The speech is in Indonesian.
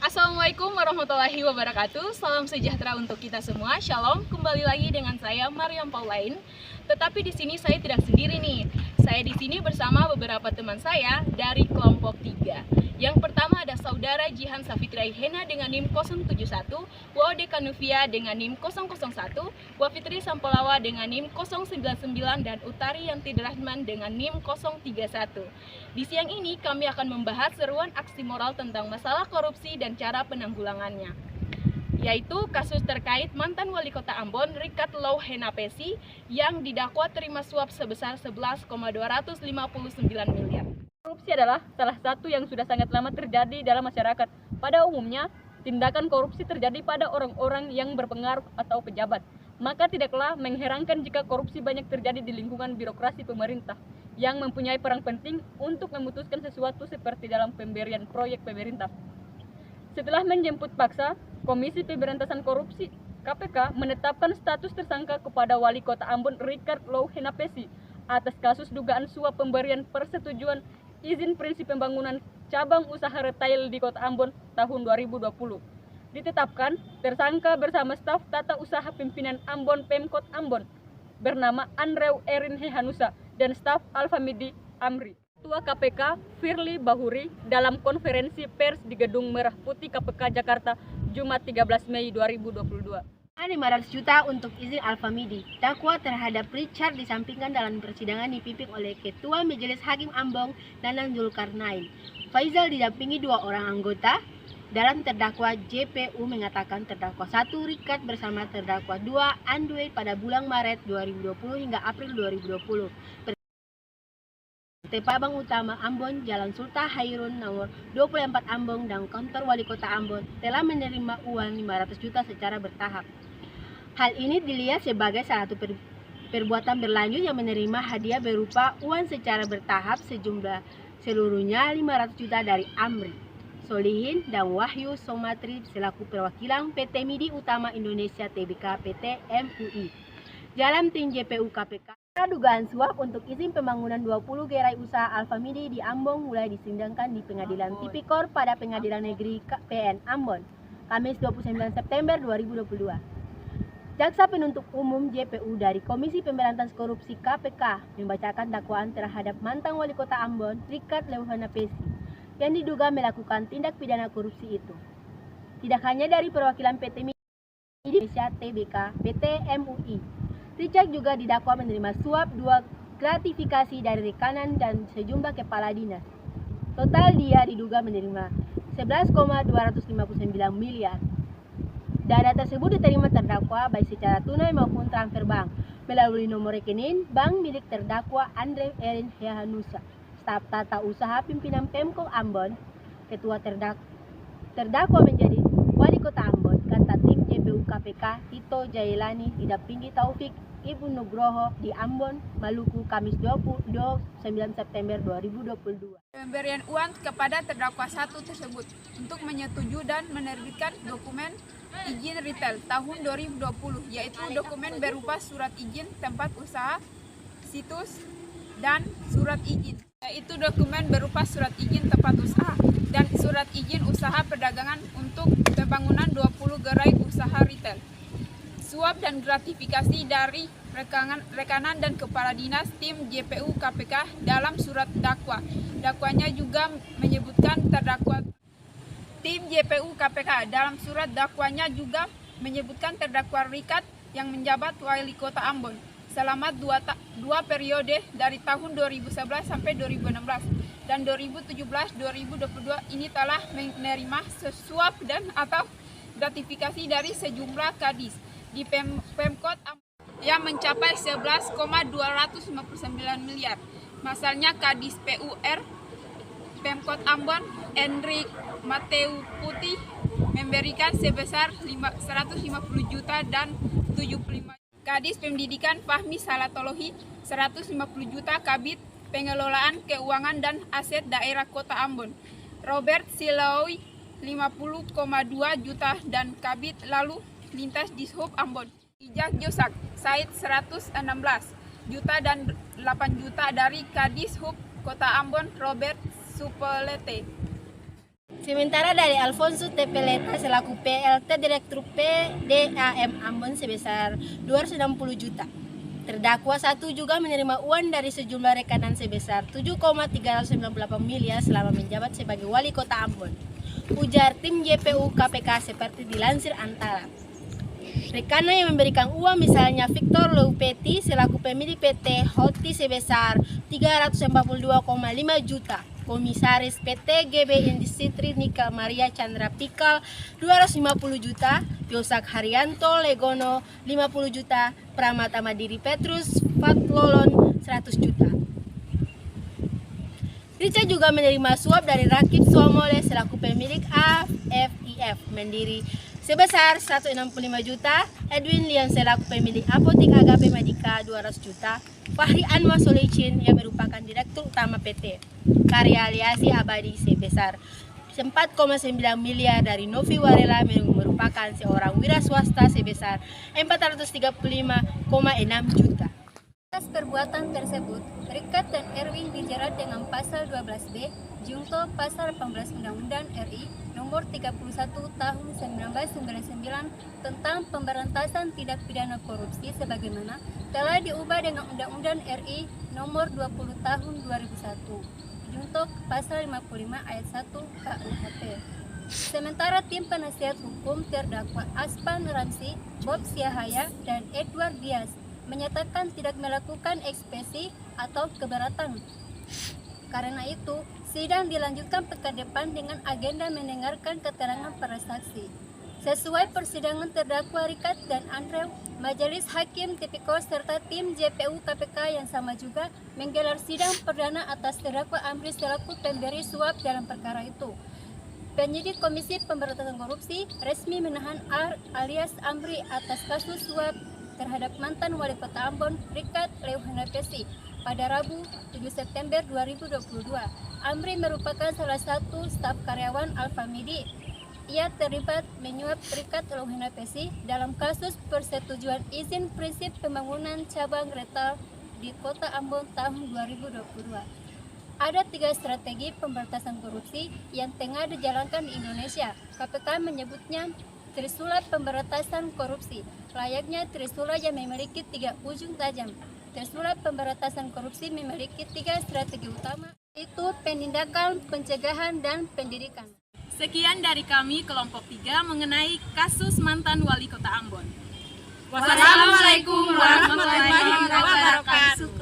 Assalamualaikum warahmatullahi wabarakatuh. Salam sejahtera untuk kita semua. Shalom. Kembali lagi dengan saya Mariam Paulain. Tetapi di sini saya tidak sendiri nih. Saya di sini bersama beberapa teman saya dari kelompok 3. Yang pertama ada saudara Jihan Safitri Hena dengan NIM 071, Waude Kanuvia dengan NIM 001, Wafitri Sampolawa dengan NIM 099 dan Utari Yanti Rahman dengan NIM 031. Di siang ini kami akan membahas seruan aksi moral tentang masalah korupsi dan cara penanggulangannya, yaitu kasus terkait mantan wali kota Ambon Rikat Low Henapesi yang didakwa terima suap sebesar 11,259 miliar. Korupsi adalah salah satu yang sudah sangat lama terjadi dalam masyarakat. Pada umumnya, tindakan korupsi terjadi pada orang-orang yang berpengaruh atau pejabat. Maka tidaklah mengherankan jika korupsi banyak terjadi di lingkungan birokrasi pemerintah yang mempunyai peran penting untuk memutuskan sesuatu seperti dalam pemberian proyek pemerintah. Setelah menjemput paksa, Komisi Pemberantasan Korupsi (KPK) menetapkan status tersangka kepada Wali Kota Ambon Rikat Low Henapesi atas kasus dugaan suap pemberian persetujuan izin prinsip pembangunan cabang usaha retail di Kota Ambon tahun 2020. Ditetapkan tersangka bersama staf tata usaha pimpinan Ambon Pemkot Ambon bernama Andrew Erin Hehanusa dan staf Alfamidi Amri. Ketua KPK Firly Bahuri dalam konferensi pers di Gedung Merah Putih KPK Jakarta Jumat 13 Mei 2022. 500 juta untuk izin Alfamidi. Dakwa terhadap Richard disampingkan dalam persidangan dipimpin oleh Ketua Majelis Hakim Ambon Nanang Zulkarnain. Faizal didampingi 2 orang anggota. Dalam terdakwa JPU mengatakan terdakwa 1 Rikat bersama terdakwa 2 Andway pada bulan Maret 2020 hingga April 2020. Tepabang Utama Ambon, Jalan Sultan Hairun nomor 24 Ambon dan kantor Wali Kota Ambon telah menerima uang 500 juta secara bertahap. Hal ini dilihat sebagai salah satu perbuatan berlanjut yang menerima hadiah berupa uang secara bertahap sejumlah seluruhnya 500 juta dari Amri, Solihin, dan Wahyu Somatri selaku perwakilan PT MIDI Utama Indonesia Tbk PT MUI. Dalam tim JPU KPK, dugaan suap untuk izin pembangunan 20 gerai usaha Alfamidi di Ambon mulai disidangkan di Pengadilan Tipikor pada Pengadilan Negeri PN Ambon, Kamis 29 September 2022. Jaksa Penuntut Umum JPU dari Komisi Pemberantasan Korupsi KPK membacakan dakwaan terhadap mantan wali kota Ambon, Rikat Low Henapesi, yang diduga melakukan tindak pidana korupsi itu. Tidak hanya dari perwakilan PT MIDI Indonesia Tbk PT MUI, Richard juga didakwa menerima suap 2 gratifikasi dari rekanan dan sejumlah kepala dinas. Total dia diduga menerima 11,259 miliar. Dana tersebut diterima terdakwa baik secara tunai maupun transfer bank melalui nomor rekening bank milik terdakwa Andrew Erin Hehanusa, staf tata usaha pimpinan Pemkot Ambon. Ketua terdakwa menjadi Wali Kota Ambon, kata tim JPU KPK Tito Jailani didampingi Taufik Ibu Nugroho di Ambon, Maluku, Kamis 29 September 2022. Pemberian uang kepada terdakwa 1 tersebut untuk menyetujui dan menerbitkan dokumen izin retail tahun 2020, yaitu dokumen berupa surat izin tempat usaha, situs, dan surat izin, yaitu dokumen berupa surat izin tempat usaha dan surat izin usaha perdagangan untuk pembangunan 20 gerai usaha retail. Suap dan gratifikasi dari rekanan dan kepala dinas tim JPU KPK dalam surat dakwa. Dakwanya juga menyebutkan terdakwa tim JPU KPK dalam surat dakwanya juga menyebutkan terdakwa Rikat yang menjabat wali kota Ambon selama dua periode dari tahun 2011 sampai 2016 dan 2017-2022 ini telah menerima suap dan atau gratifikasi dari sejumlah kadis di Pemkot Ambon yang mencapai 11,259 miliar. Masalahnya kadis PUR Pemkot Ambon Hendrik Mateu Putih memberikan sebesar 150 juta dan 75. Kadis Pendidikan Fahmi Salatolohi 150 juta, Kabid Pengelolaan Keuangan dan Aset Daerah Kota Ambon Robert Silaui 50,2 juta dan Kabid Lalu Lintas Dishub Ambon Ijak Josak Said 116 juta dan 8 juta dari Kadis Hub Kota Ambon Robert Supelete. Sementara dari Alfonso T. Peleta selaku PLT Direktur PDAM Ambon sebesar 260 juta. Terdakwa 1 juga menerima uang dari sejumlah rekanan sebesar 7,398 miliar selama menjabat sebagai wali kota Ambon. Ujar tim JPU KPK seperti dilansir Antara. Rekanan yang memberikan uang misalnya Victor Loupeti selaku pemilik PT Hoti sebesar 342,5 juta. Komisaris PT GB Industri Nikel Maria Chandra Pikal 250 juta, Yosak Haryanto Legono 50 juta, Pramata Madiri Petrus Fatlolon 100 juta. Richard juga menerima suap dari Rakib Somole selaku pemilik AFIF Mandiri sebesar 165 juta, Edwin Lian selaku pemilik Apotik Agape Medika 200 juta, Fahri Anwar Solicin yang merupakan Direktur Utama PT Karya Aliasi Abadi sebesar 4,9 miliar dari Novi Warela yang merupakan seorang wira swasta sebesar 435,6 juta. Atas perbuatan tersebut, Rikat dan Erwin dijerat dengan pasal 12B Junto pasal 18 Undang-Undang RI nomor 31 tahun 1999 tentang pemberantasan tindak pidana korupsi sebagaimana telah diubah dengan Undang-Undang RI nomor 20 tahun 2001 Junto pasal 55 ayat 1 KUHP. Sementara tim penasihat hukum terdakwa Aspan Ramsi, Bob Siahaya, dan Edward Diaz menyatakan tidak melakukan ekspresi atau keberatan. Karena itu, sidang dilanjutkan pekan depan dengan agenda mendengarkan keterangan para saksi. Sesuai persidangan terdakwa Rikat dan Andrew, Majelis Hakim Tipikor serta tim JPU KPK yang sama juga menggelar sidang perdana atas terdakwa Amri selaku pemberi suap dalam perkara itu. Penyidik Komisi Pemberantasan Korupsi resmi menahan R alias Amri atas kasus suap terhadap mantan wali kota Ambon, Rikat Leuhanapesi, pada Rabu 7 September 2022. Amri merupakan salah satu staf karyawan Alfamidi. Ia terlibat menyuap Rikat Leuhanapesi dalam kasus persetujuan izin prinsip pembangunan cabang retail di kota Ambon tahun 2022. Ada 3 strategi pemberantasan korupsi yang tengah dijalankan di Indonesia. KPK menyebutnya Trisula pemberantasan korupsi, layaknya trisula yang memiliki 3 ujung tajam. Trisula pemberantasan korupsi memiliki 3 strategi utama, yaitu penindakan, pencegahan, dan pendidikan. Sekian dari kami kelompok 3 mengenai kasus mantan wali kota Ambon. Wassalamualaikum warahmatullahi wabarakatuh.